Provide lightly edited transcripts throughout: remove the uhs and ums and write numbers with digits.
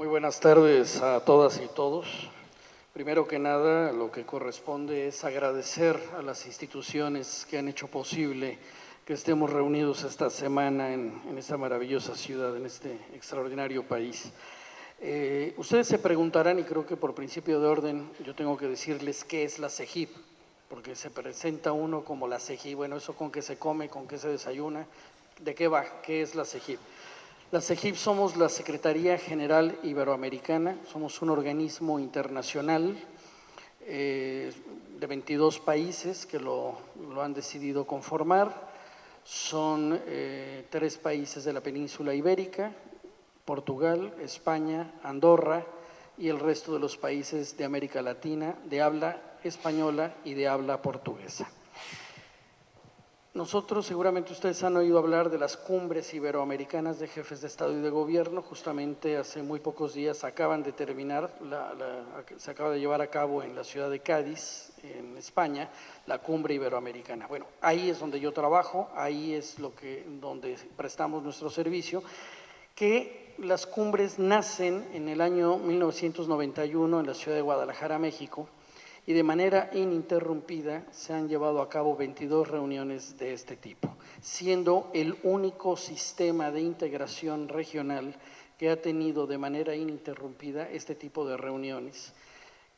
Muy buenas tardes a todas y todos. Primero que nada, lo que corresponde es agradecer a las instituciones que han hecho posible que estemos reunidos esta semana en esta maravillosa ciudad, en este extraordinario país. Ustedes se preguntarán, y creo que por principio de orden yo tengo que decirles qué es la CEGIP, porque se presenta uno como la CEGIP, bueno, eso con qué se come, con qué se desayuna, ¿de qué va? ¿Qué es la CEGIP? La CEGIP somos la Secretaría General Iberoamericana, somos un organismo internacional de 22 países que lo han decidido conformar. Son 3 países de la península ibérica, Portugal, España, Andorra y el resto de los países de América Latina de habla española y de habla portuguesa. Nosotros, seguramente ustedes han oído hablar de las cumbres iberoamericanas de jefes de Estado y de Gobierno. Justamente hace muy pocos días acaban de terminar, se acaba de llevar a cabo en la ciudad de Cádiz, en España, la cumbre iberoamericana. Bueno, ahí es donde yo trabajo, ahí es donde prestamos nuestro servicio, que las cumbres nacen en el año 1991 en la ciudad de Guadalajara, México, y de manera ininterrumpida se han llevado a cabo 22 reuniones de este tipo, siendo el único sistema de integración regional que ha tenido de manera ininterrumpida este tipo de reuniones,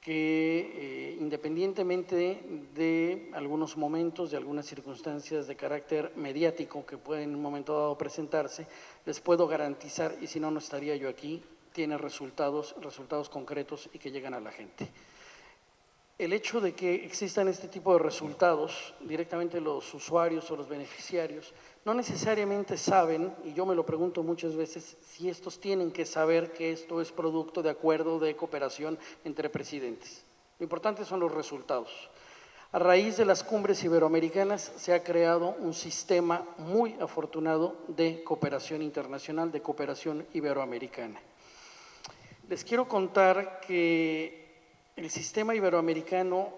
que independientemente de algunos momentos, de algunas circunstancias de carácter mediático que pueden en un momento dado presentarse, les puedo garantizar, y si no, no estaría yo aquí, tiene resultados concretos y que llegan a la gente. El hecho de que existan este tipo de resultados, directamente los usuarios o los beneficiarios, no necesariamente saben, y yo me lo pregunto muchas veces, si estos tienen que saber que esto es producto de acuerdo de cooperación entre presidentes. Lo importante son los resultados. A raíz de las cumbres iberoamericanas se ha creado un sistema muy afortunado de cooperación internacional, de cooperación iberoamericana. Les quiero contar que el sistema iberoamericano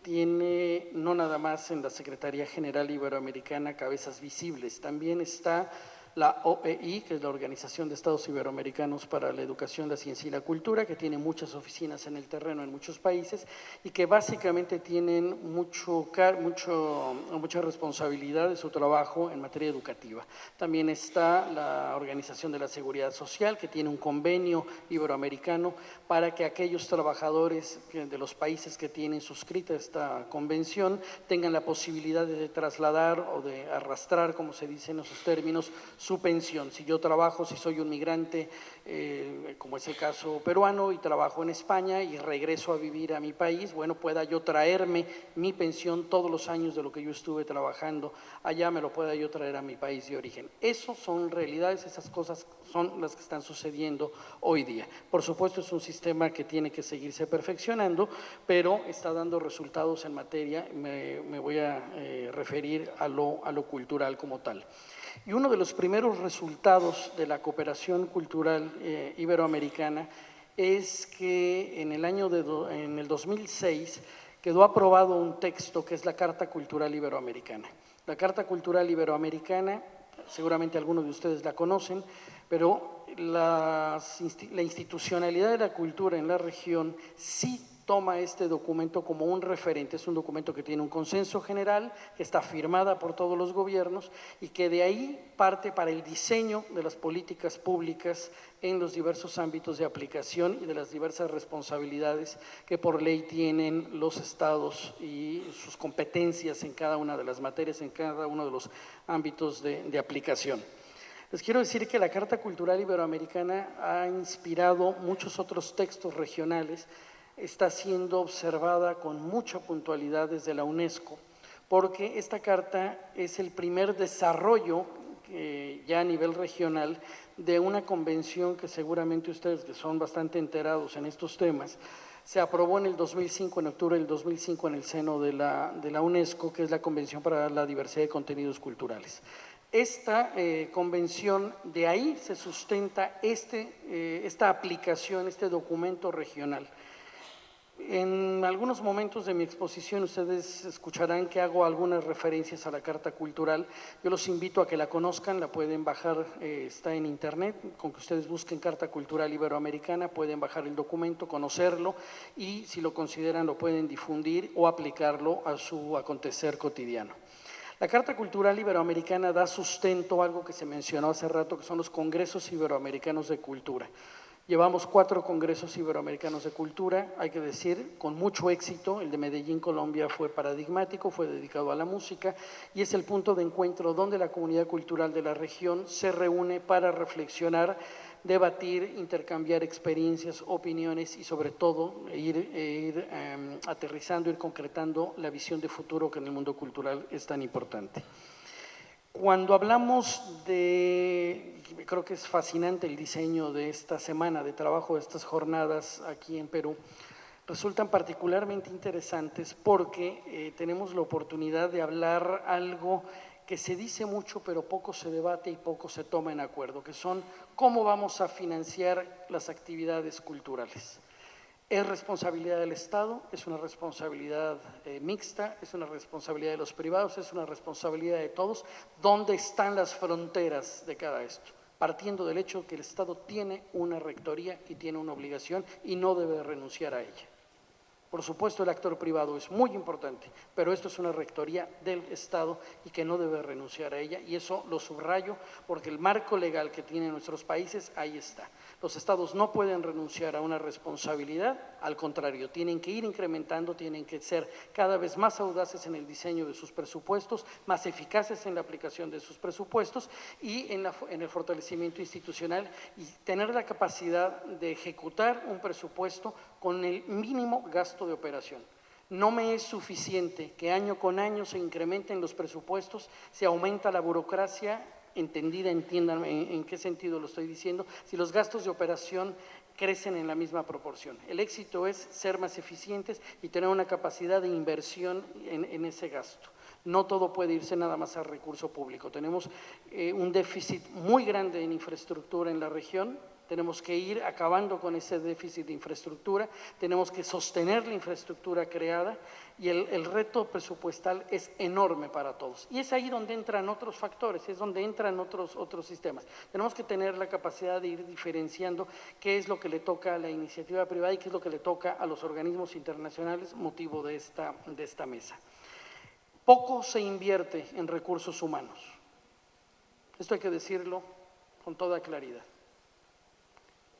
tiene no nada más en la Secretaría General Iberoamericana cabezas visibles, también está la OEI, que es la Organización de Estados Iberoamericanos para la Educación, la Ciencia y la Cultura, que tiene muchas oficinas en el terreno en muchos países y que básicamente tienen mucha responsabilidad de su trabajo en materia educativa. También está la Organización de la Seguridad Social, que tiene un convenio iberoamericano para que aquellos trabajadores de los países que tienen suscrita esta convención tengan la posibilidad de trasladar o de arrastrar, como se dice en esos términos, su pensión. Si yo trabajo, si soy un migrante, como es el caso peruano, y trabajo en España y regreso a vivir a mi país, bueno, pueda yo traerme mi pensión todos los años de lo que yo estuve trabajando allá, me lo pueda yo traer a mi país de origen. Eso son realidades, esas cosas son las que están sucediendo hoy día. Por supuesto, es un sistema que tiene que seguirse perfeccionando, pero está dando resultados en materia, me voy a referir a lo cultural como tal. Y uno de los primeros resultados de la cooperación cultural iberoamericana es que en el 2006 quedó aprobado un texto que es la Carta Cultural Iberoamericana. La Carta Cultural Iberoamericana, seguramente algunos de ustedes la conocen, pero la institucionalidad de la cultura en la región sí toma este documento como un referente. Es un documento que tiene un consenso general, que está firmada por todos los gobiernos y que de ahí parte para el diseño de las políticas públicas en los diversos ámbitos de aplicación y de las diversas responsabilidades que por ley tienen los estados y sus competencias en cada una de las materias, en cada uno de los ámbitos de aplicación. Les quiero decir que la Carta Cultural Iberoamericana ha inspirado muchos otros textos regionales, está siendo observada con mucha puntualidad desde la UNESCO, porque esta carta es el primer desarrollo ya a nivel regional de una convención que seguramente ustedes, que son bastante enterados en estos temas, se aprobó en el 2005, en octubre del 2005, en el seno de la UNESCO, que es la Convención para la Diversidad de Contenidos Culturales. Esta convención, de ahí se sustenta esta aplicación, este documento regional. En algunos momentos de mi exposición ustedes escucharán que hago algunas referencias a la Carta Cultural. Yo los invito a que la conozcan, la pueden bajar, está en internet, con que ustedes busquen Carta Cultural Iberoamericana, pueden bajar el documento, conocerlo y si lo consideran lo pueden difundir o aplicarlo a su acontecer cotidiano. La Carta Cultural Iberoamericana da sustento a algo que se mencionó hace rato, que son los Congresos Iberoamericanos de Cultura. Llevamos 4 congresos iberoamericanos de cultura, hay que decir, con mucho éxito. El de Medellín, Colombia, fue paradigmático, fue dedicado a la música y es el punto de encuentro donde la comunidad cultural de la región se reúne para reflexionar, debatir, intercambiar experiencias, opiniones y sobre todo ir aterrizando, ir concretando la visión de futuro que en el mundo cultural es tan importante. Cuando hablamos de, creo que es fascinante el diseño de esta semana de trabajo, de estas jornadas aquí en Perú, resultan particularmente interesantes porque tenemos la oportunidad de hablar algo que se dice mucho pero poco se debate y poco se toma en acuerdo, que son cómo vamos a financiar las actividades culturales. Es responsabilidad del Estado, es una responsabilidad mixta, es una responsabilidad de los privados, es una responsabilidad de todos. ¿Dónde están las fronteras de cada esto? Partiendo del hecho que el Estado tiene una rectoría y tiene una obligación y no debe renunciar a ella. Por supuesto, el actor privado es muy importante, pero esto es una rectoría del Estado y que no debe renunciar a ella, y eso lo subrayo porque el marco legal que tienen nuestros países, ahí está. Los Estados no pueden renunciar a una responsabilidad, al contrario, tienen que ir incrementando, tienen que ser cada vez más audaces en el diseño de sus presupuestos, más eficaces en la aplicación de sus presupuestos y en el fortalecimiento institucional y tener la capacidad de ejecutar un presupuesto con el mínimo gasto de operación. No me es suficiente que año con año se incrementen los presupuestos, se aumenta la burocracia, entendida, entiéndanme en qué sentido lo estoy diciendo, si los gastos de operación crecen en la misma proporción. El éxito es ser más eficientes y tener una capacidad de inversión en ese gasto. No todo puede irse nada más al recurso público. Tenemos un déficit muy grande en infraestructura en la región. Tenemos que ir acabando con ese déficit de infraestructura, tenemos que sostener la infraestructura creada y el reto presupuestal es enorme para todos. Y es ahí donde entran otros factores, es donde entran otros sistemas. Tenemos que tener la capacidad de ir diferenciando qué es lo que le toca a la iniciativa privada y qué es lo que le toca a los organismos internacionales, motivo de esta mesa. Poco se invierte en recursos humanos. Esto hay que decirlo con toda claridad.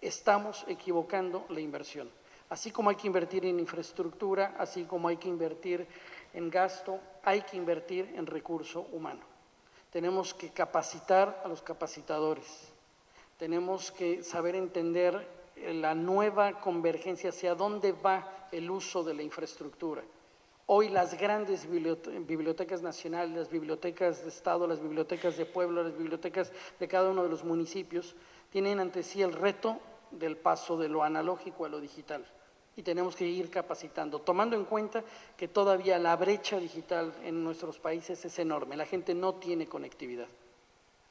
Estamos equivocando la inversión. Así como hay que invertir en infraestructura, así como hay que invertir en gasto, hay que invertir en recurso humano. Tenemos que capacitar a los capacitadores, tenemos que saber entender la nueva convergencia, hacia dónde va el uso de la infraestructura. Hoy las grandes bibliotecas nacionales, las bibliotecas de Estado, las bibliotecas de pueblo, las bibliotecas de cada uno de los municipios, tienen ante sí el reto del paso de lo analógico a lo digital y tenemos que ir capacitando, tomando en cuenta que todavía la brecha digital en nuestros países es enorme, la gente no tiene conectividad.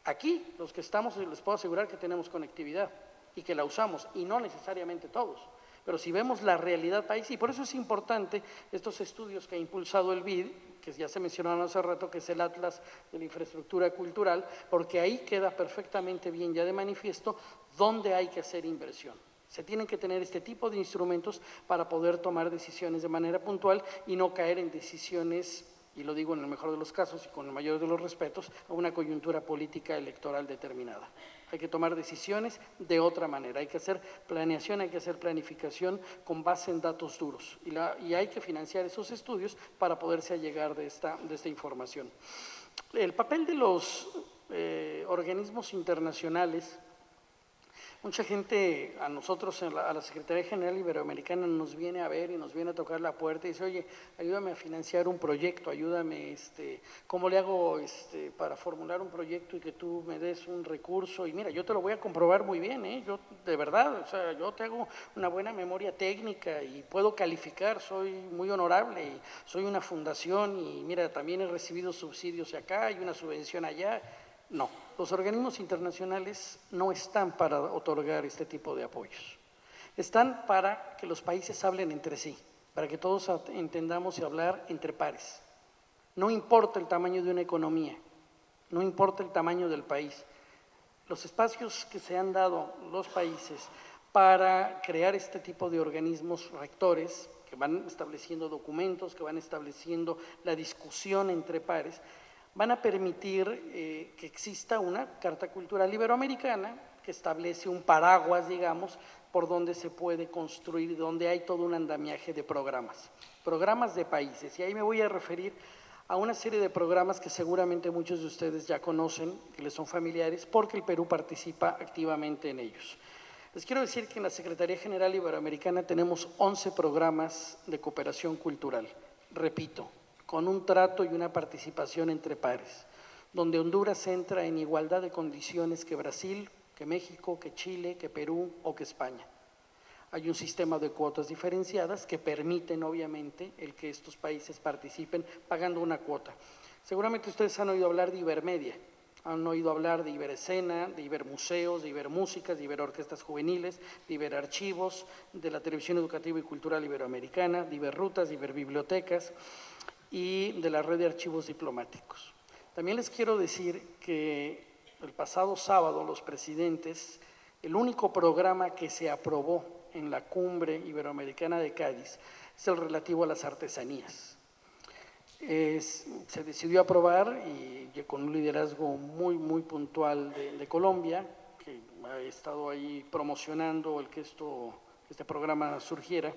Aquí, los que estamos, les puedo asegurar que tenemos conectividad y que la usamos, y no necesariamente todos. Pero si vemos la realidad país, y por eso es importante estos estudios que ha impulsado el BID, que ya se mencionaron hace rato, que es el Atlas de la Infraestructura Cultural, porque ahí queda perfectamente bien ya de manifiesto dónde hay que hacer inversión. Se tienen que tener este tipo de instrumentos para poder tomar decisiones de manera puntual y no caer en decisiones, y lo digo en el mejor de los casos y con el mayor de los respetos, a una coyuntura política electoral determinada. Hay que tomar decisiones de otra manera, hay que hacer planeación, hay que hacer planificación con base en datos duros y hay que financiar esos estudios para poderse llegar de esta información. El papel de los organismos internacionales. Mucha gente, a nosotros, a la Secretaría General Iberoamericana, nos viene a ver y nos viene a tocar la puerta y dice, oye, ayúdame a financiar un proyecto, ayúdame, ¿cómo le hago para formular un proyecto y que tú me des un recurso? Y mira, yo te lo voy a comprobar muy bien, yo de verdad, o sea, yo te hago una buena memoria técnica y puedo calificar, soy muy honorable y soy una fundación y mira, también he recibido subsidios acá y una subvención allá. No, los organismos internacionales no están para otorgar este tipo de apoyos. Están para que los países hablen entre sí, para que todos entendamos y hablar entre pares. No importa el tamaño de una economía, no importa el tamaño del país. Los espacios que se han dado los países para crear este tipo de organismos rectores, que van estableciendo documentos, que van estableciendo la discusión entre pares, van a permitir que exista una Carta Cultural Iberoamericana que establece un paraguas, digamos, por donde se puede construir, donde hay todo un andamiaje de programas de países. Y ahí me voy a referir a una serie de programas que seguramente muchos de ustedes ya conocen, que les son familiares, porque el Perú participa activamente en ellos. Les quiero decir que en la Secretaría General Iberoamericana tenemos 11 programas de cooperación cultural, repito, con un trato y una participación entre pares, donde Honduras entra en igualdad de condiciones que Brasil, que México, que Chile, que Perú o que España. Hay un sistema de cuotas diferenciadas que permiten, obviamente, el que estos países participen pagando una cuota. Seguramente ustedes han oído hablar de Ibermedia, han oído hablar de Iberescena, de Ibermuseos, de Ibermúsicas, de Iberorquestas Juveniles, de Iberarchivos, de la Televisión Educativa y Cultural Iberoamericana, de Iberrutas, de Iberbibliotecas y de la Red de Archivos Diplomáticos. También les quiero decir que el pasado sábado los presidentes, el único programa que se aprobó en la Cumbre Iberoamericana de Cádiz es el relativo a las artesanías. Se decidió aprobar y con un liderazgo muy puntual de Colombia, que ha estado ahí promocionando el que este programa surgiera,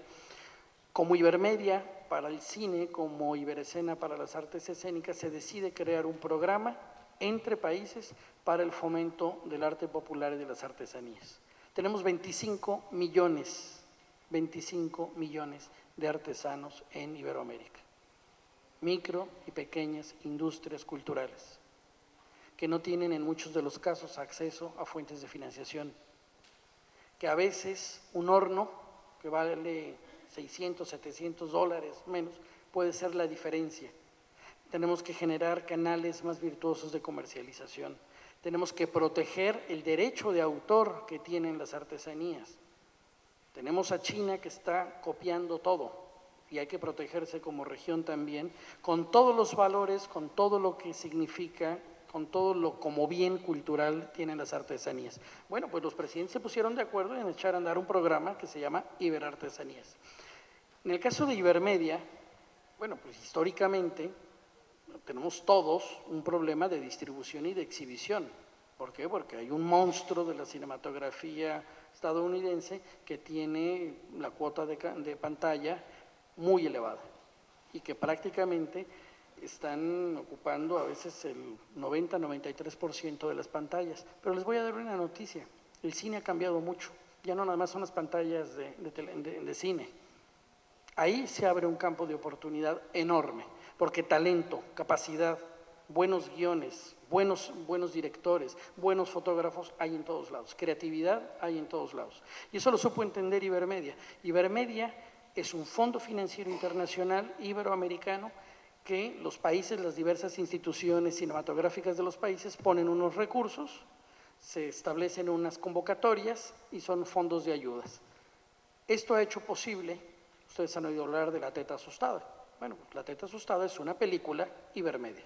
como Ibermedia para el cine, como Iberescena para las artes escénicas, se decide crear un programa entre países para el fomento del arte popular y de las artesanías. Tenemos 25 millones de artesanos en Iberoamérica, micro y pequeñas industrias culturales, que no tienen en muchos de los casos acceso a fuentes de financiación, que a veces un horno que vale 600, 700 dólares menos, puede ser la diferencia. Tenemos que generar canales más virtuosos de comercialización. Tenemos que proteger el derecho de autor que tienen las artesanías. Tenemos a China que está copiando todo y hay que protegerse como región también, con todos los valores, con todo lo que significa, con todo lo como bien cultural tienen las artesanías. Bueno, pues los presidentes se pusieron de acuerdo en echar a andar un programa que se llama Iberartesanías. En el caso de Ibermedia, bueno, pues históricamente tenemos todos un problema de distribución y de exhibición. ¿Por qué? Porque hay un monstruo de la cinematografía estadounidense que tiene la cuota de pantalla muy elevada y que prácticamente están ocupando a veces el 90-93% de las pantallas. Pero les voy a dar una noticia, el cine ha cambiado mucho, ya no nada más son las pantallas de cine. Ahí se abre un campo de oportunidad enorme, porque talento, capacidad, buenos guiones, buenos directores, buenos fotógrafos hay en todos lados, creatividad hay en todos lados. Y eso lo supo entender Ibermedia. Ibermedia es un fondo financiero internacional iberoamericano que los países, las diversas instituciones cinematográficas de los países ponen unos recursos, se establecen unas convocatorias y son fondos de ayudas. Esto ha hecho posible, ustedes han oído hablar de La Teta Asustada. Bueno, La Teta Asustada es una película Ibermedia.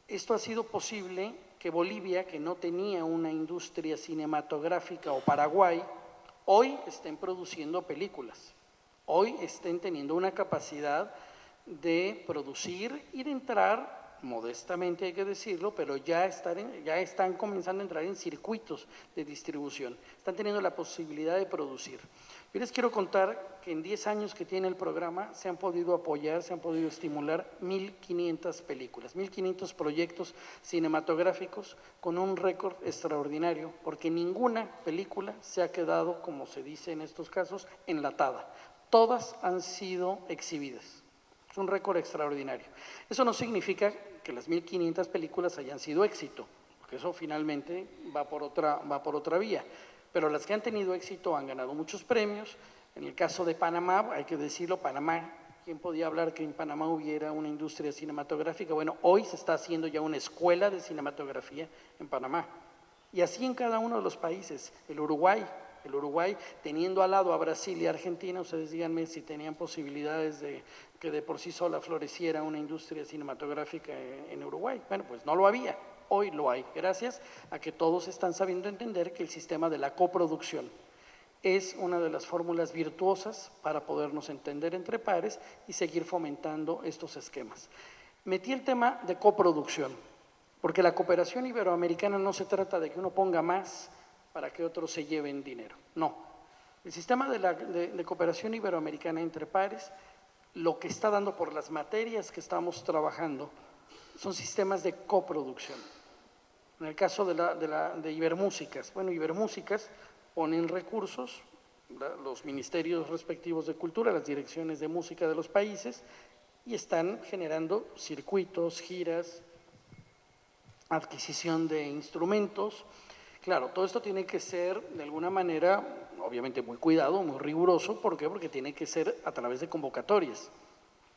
Esto ha sido posible que Bolivia, que no tenía una industria cinematográfica, o Paraguay, hoy estén produciendo películas, hoy estén teniendo una capacidad de producir y de entrar, modestamente hay que decirlo, pero ya están comenzando a entrar en circuitos de distribución, están teniendo la posibilidad de producir. Yo les quiero contar que en 10 años que tiene el programa se han podido apoyar, se han podido estimular 1.500 películas, 1.500 proyectos cinematográficos con un récord extraordinario, porque ninguna película se ha quedado, como se dice en estos casos, enlatada. Todas han sido exhibidas. Es un récord extraordinario. Eso no significa que las 1.500 películas hayan sido éxito, porque eso finalmente va por otra vía. Pero las que han tenido éxito han ganado muchos premios. En el caso de Panamá, hay que decirlo, Panamá, ¿quién podía hablar que en Panamá hubiera una industria cinematográfica? Bueno, hoy se está haciendo ya una escuela de cinematografía en Panamá. Y así en cada uno de los países. El Uruguay El Uruguay, teniendo al lado a Brasil y Argentina, ustedes díganme si tenían posibilidades de que de por sí sola floreciera una industria cinematográfica en Uruguay. Bueno, pues no lo había, hoy lo hay, gracias a que todos están sabiendo entender que el sistema de la coproducción es una de las fórmulas virtuosas para podernos entender entre pares y seguir fomentando estos esquemas. Metí el tema de coproducción, porque la cooperación iberoamericana no se trata de que uno ponga más para que otros se lleven dinero, no. El sistema de cooperación iberoamericana entre pares, lo que está dando por las materias que estamos trabajando, son sistemas de coproducción. En el caso de Ibermúsicas, bueno, Ibermúsicas ponen recursos, los ministerios respectivos de cultura, las direcciones de música de los países, y están generando circuitos, giras, adquisición de instrumentos. Claro, todo esto tiene que ser de alguna manera, obviamente muy cuidado, muy riguroso. ¿Por qué? Porque tiene que ser a través de convocatorias.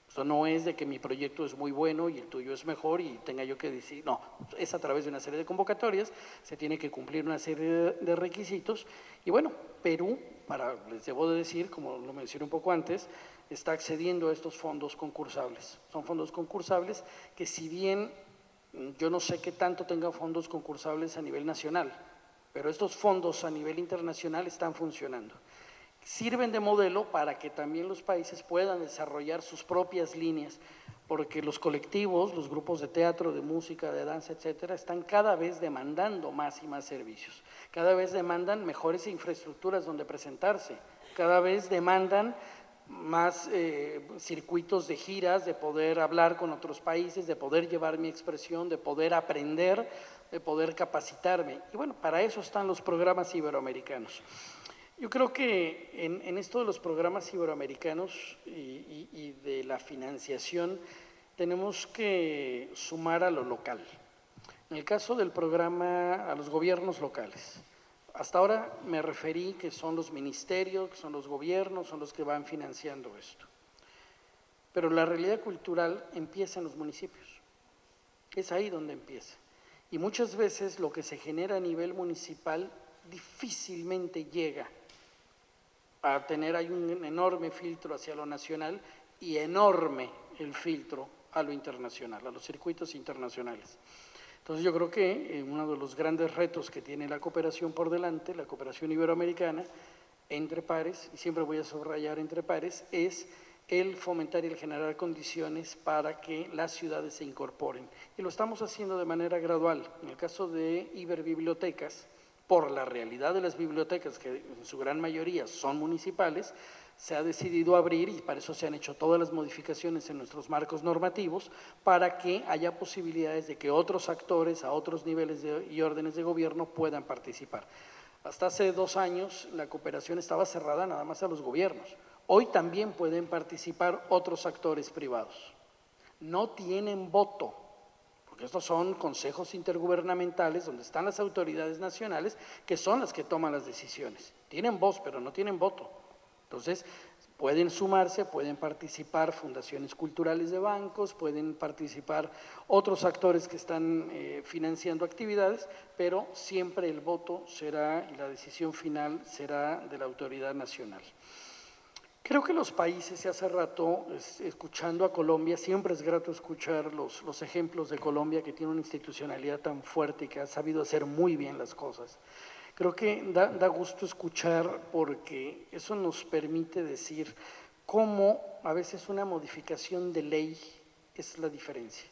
Esto no es de que mi proyecto es muy bueno y el tuyo es mejor y tenga yo que decir, no, es a través de una serie de convocatorias, se tiene que cumplir una serie de requisitos. Y bueno, Perú, les debo de decir, como lo mencioné un poco antes, está accediendo a estos fondos concursables. Son fondos concursables que, si bien yo no sé qué tanto tengan fondos concursables a nivel nacional, pero estos fondos a nivel internacional están funcionando. Sirven de modelo para que también los países puedan desarrollar sus propias líneas, porque los colectivos, los grupos de teatro, de música, de danza, etcétera, están cada vez demandando más y más servicios, cada vez demandan mejores infraestructuras donde presentarse, cada vez demandan más circuitos de giras, de poder hablar con otros países, de poder llevar mi expresión, de poder aprender, de poder capacitarme. Y bueno, para eso están los programas iberoamericanos. Yo creo que en esto de los programas iberoamericanos y de la financiación tenemos que sumar a lo local. En el caso del programa a los gobiernos locales, hasta ahora me referí que son los ministerios, que son los gobiernos, son los que van financiando esto. Pero la realidad cultural empieza en los municipios, es ahí donde empieza. Y muchas veces lo que se genera a nivel municipal difícilmente llega a tener, hay un enorme filtro hacia lo nacional y enorme el filtro a lo internacional, a los circuitos internacionales. Entonces yo creo que uno de los grandes retos que tiene la cooperación por delante, la cooperación iberoamericana, entre pares, y siempre voy a subrayar entre pares, es el fomentar y el generar condiciones para que las ciudades se incorporen. Y lo estamos haciendo de manera gradual. En el caso de Iberbibliotecas, por la realidad de las bibliotecas, que en su gran mayoría son municipales, se ha decidido abrir, y para eso se han hecho todas las modificaciones en nuestros marcos normativos, para que haya posibilidades de que otros actores a otros niveles y órdenes de gobierno puedan participar. Hasta hace 2 años la cooperación estaba cerrada nada más a los gobiernos. Hoy también pueden participar otros actores privados. No tienen voto, porque estos son consejos intergubernamentales donde están las autoridades nacionales que son las que toman las decisiones. Tienen voz, pero no tienen voto. Entonces, pueden sumarse, pueden participar fundaciones culturales de bancos, pueden participar otros actores que están financiando actividades, pero siempre el voto será y la decisión final será de la autoridad nacional. Creo que los países, y hace rato, escuchando a Colombia, siempre es grato escuchar los ejemplos de Colombia, que tiene una institucionalidad tan fuerte y que ha sabido hacer muy bien las cosas. Creo que da gusto escuchar, porque eso nos permite decir cómo a veces una modificación de ley es la diferencia.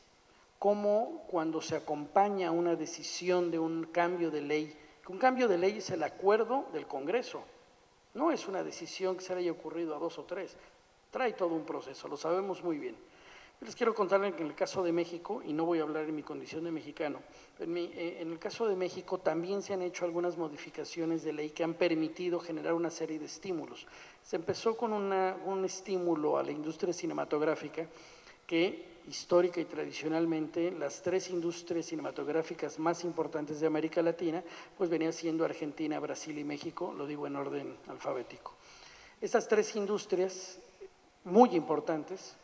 Cómo cuando se acompaña una decisión de un cambio de ley, que un cambio de ley es el acuerdo del Congreso. No es una decisión que se le haya ocurrido a 2 o 3, trae todo un proceso, lo sabemos muy bien. Yo les quiero contar que en el caso de México, y no voy a hablar en mi condición de mexicano, en el caso de México también se han hecho algunas modificaciones de ley que han permitido generar una serie de estímulos. Se empezó con un estímulo a la industria cinematográfica que histórica y tradicionalmente las 3 industrias cinematográficas más importantes de América Latina, pues venía siendo Argentina, Brasil y México, lo digo en orden alfabético. Estas 3 industrias muy importantes,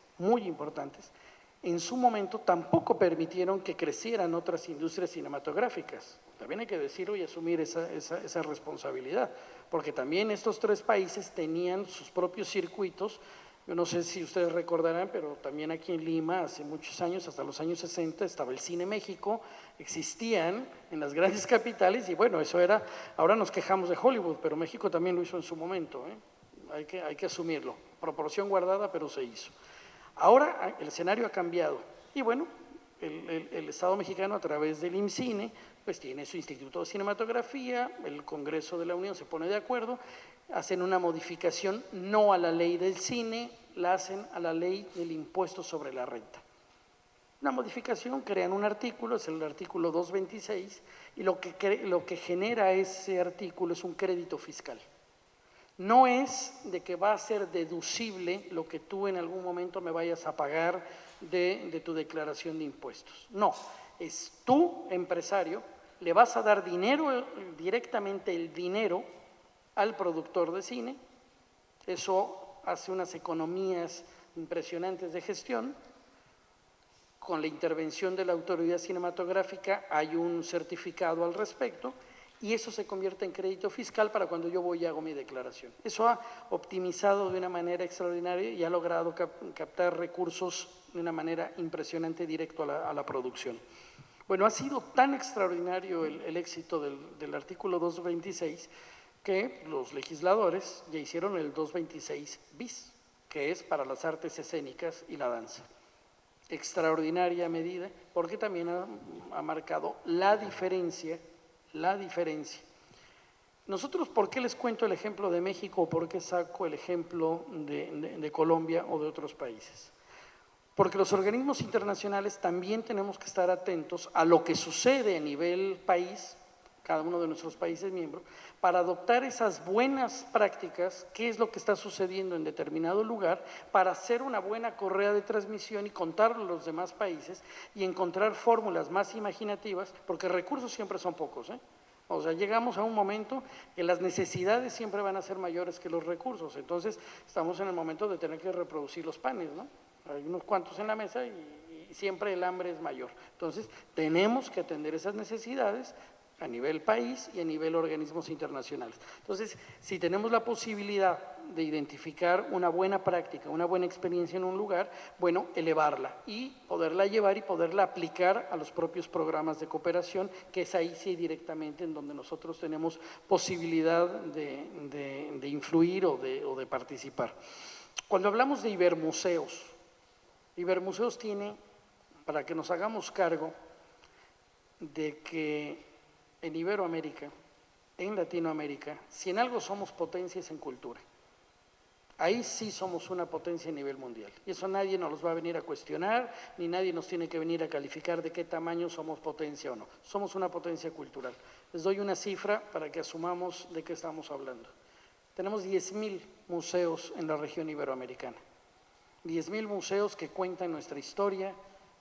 en su momento tampoco permitieron que crecieran otras industrias cinematográficas. También hay que decirlo y asumir esa responsabilidad, porque también estos tres países tenían sus propios circuitos. Yo no sé si ustedes recordarán, pero también aquí en Lima, hace muchos años, hasta los años 60, estaba el Cine México, existían en las grandes capitales y bueno, eso era, ahora nos quejamos de Hollywood, pero México también lo hizo en su momento, hay que asumirlo, proporción guardada, pero se hizo. Ahora el escenario ha cambiado y bueno, el Estado mexicano a través del IMCINE pues tiene su Instituto de Cinematografía, el Congreso de la Unión se pone de acuerdo, hacen una modificación no a la ley del cine, la hacen a la ley del impuesto sobre la renta. Una modificación, crean un artículo, es el artículo 226, y lo que genera ese artículo es un crédito fiscal. No es de que va a ser deducible lo que tú en algún momento me vayas a pagar de tu declaración de impuestos. No, es tú, empresario, le vas a dar dinero, directamente el dinero al productor de cine. Eso hace unas economías impresionantes de gestión. Con la intervención de la autoridad cinematográfica hay un certificado al respecto y eso se convierte en crédito fiscal para cuando yo voy y hago mi declaración. Eso ha optimizado de una manera extraordinaria y ha logrado captar recursos de una manera impresionante directo a la producción. Bueno, ha sido tan extraordinario el éxito del artículo 226 que los legisladores ya hicieron el 226 bis, que es para las artes escénicas y la danza. Extraordinaria medida, porque también ha marcado la diferencia. Nosotros, ¿por qué les cuento el ejemplo de México o por qué saco el ejemplo de Colombia o de otros países? Porque los organismos internacionales también tenemos que estar atentos a lo que sucede a nivel país, cada uno de nuestros países miembros, para adoptar esas buenas prácticas, qué es lo que está sucediendo en determinado lugar, para hacer una buena correa de transmisión y contarlo a los demás países y encontrar fórmulas más imaginativas, porque recursos siempre son pocos, O sea, llegamos a un momento que las necesidades siempre van a ser mayores que los recursos, entonces estamos en el momento de tener que reproducir los panes, ¿no? Hay unos cuantos en la mesa y siempre el hambre es mayor. Entonces, tenemos que atender esas necesidades a nivel país y a nivel organismos internacionales. Entonces, si tenemos la posibilidad de identificar una buena práctica, una buena experiencia en un lugar, bueno, elevarla y poderla llevar y poderla aplicar a los propios programas de cooperación, que es ahí sí directamente en donde nosotros tenemos posibilidad de influir o de participar. Cuando hablamos de Ibermuseos, Ibermuseos tiene, para que nos hagamos cargo de que en Iberoamérica, en Latinoamérica, si en algo somos potencias en cultura, ahí sí somos una potencia a nivel mundial. Y eso nadie nos los va a venir a cuestionar, ni nadie nos tiene que venir a calificar de qué tamaño somos potencia o no. Somos una potencia cultural. Les doy una cifra para que asumamos de qué estamos hablando. Tenemos 10,000 museos en la región iberoamericana. 10,000 museos que cuentan nuestra historia,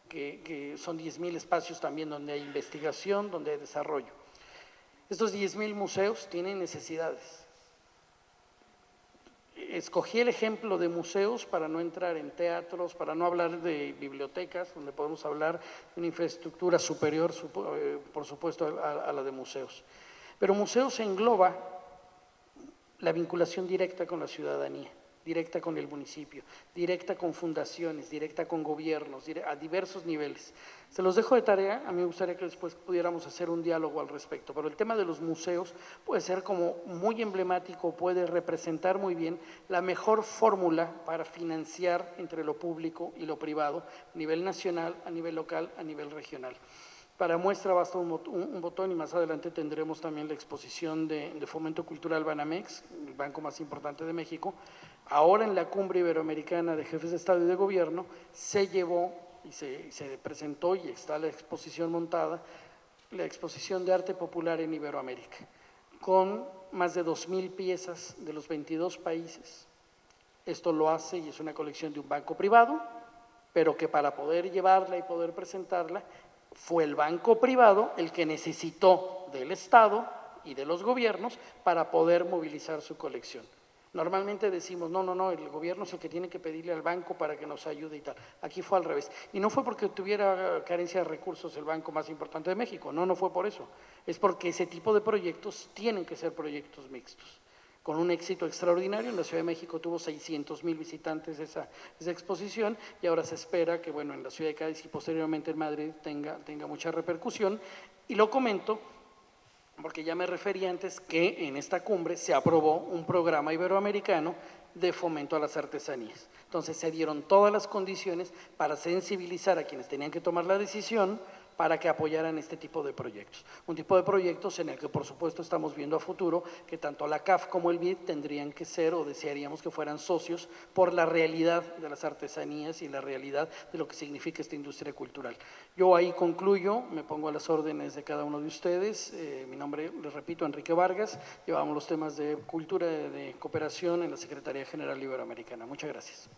que son 10,000 espacios también donde hay investigación, donde hay desarrollo. Estos 10,000 museos tienen necesidades. Escogí el ejemplo de museos para no entrar en teatros, para no hablar de bibliotecas, donde podemos hablar de una infraestructura superior, por supuesto, a la de museos. Pero museos engloba la vinculación directa con la ciudadanía, directa con el municipio, directa con fundaciones, directa con gobiernos, a diversos niveles. Se los dejo de tarea, a mí me gustaría que después pudiéramos hacer un diálogo al respecto, pero el tema de los museos puede ser como muy emblemático, puede representar muy bien la mejor fórmula para financiar entre lo público y lo privado, a nivel nacional, a nivel local, a nivel regional. Para muestra basta un botón y más adelante tendremos también la exposición de Fomento Cultural Banamex, el banco más importante de México. Ahora en la Cumbre Iberoamericana de Jefes de Estado y de Gobierno se llevó y se presentó y está la exposición montada, la exposición de arte popular en Iberoamérica, con más de 2,000 piezas de los 22 países. Esto lo hace y es una colección de un banco privado, pero que para poder llevarla y poder presentarla, fue el banco privado el que necesitó del Estado y de los gobiernos para poder movilizar su colección. Normalmente decimos, no, el gobierno es el que tiene que pedirle al banco para que nos ayude y tal. Aquí fue al revés. Y no fue porque tuviera carencia de recursos el banco más importante de México, no fue por eso. Es porque ese tipo de proyectos tienen que ser proyectos mixtos, con un éxito extraordinario. En la Ciudad de México tuvo 600,000 visitantes esa exposición, y ahora se espera que, bueno, en la Ciudad de Cádiz y posteriormente en Madrid tenga mucha repercusión. Y lo comento porque ya me referí antes que en esta cumbre se aprobó un programa iberoamericano de fomento a las artesanías. Entonces se dieron todas las condiciones para sensibilizar a quienes tenían que tomar la decisión para que apoyaran este tipo de proyectos. Un tipo de proyectos en el que, por supuesto, estamos viendo a futuro que tanto la CAF como el BID tendrían que ser, o desearíamos que fueran socios, por la realidad de las artesanías y la realidad de lo que significa esta industria cultural. Yo ahí concluyo, me pongo a las órdenes de cada uno de ustedes. Mi nombre, les repito, Enrique Vargas. Llevamos los temas de cultura, de cooperación en la Secretaría General Iberoamericana. Muchas gracias.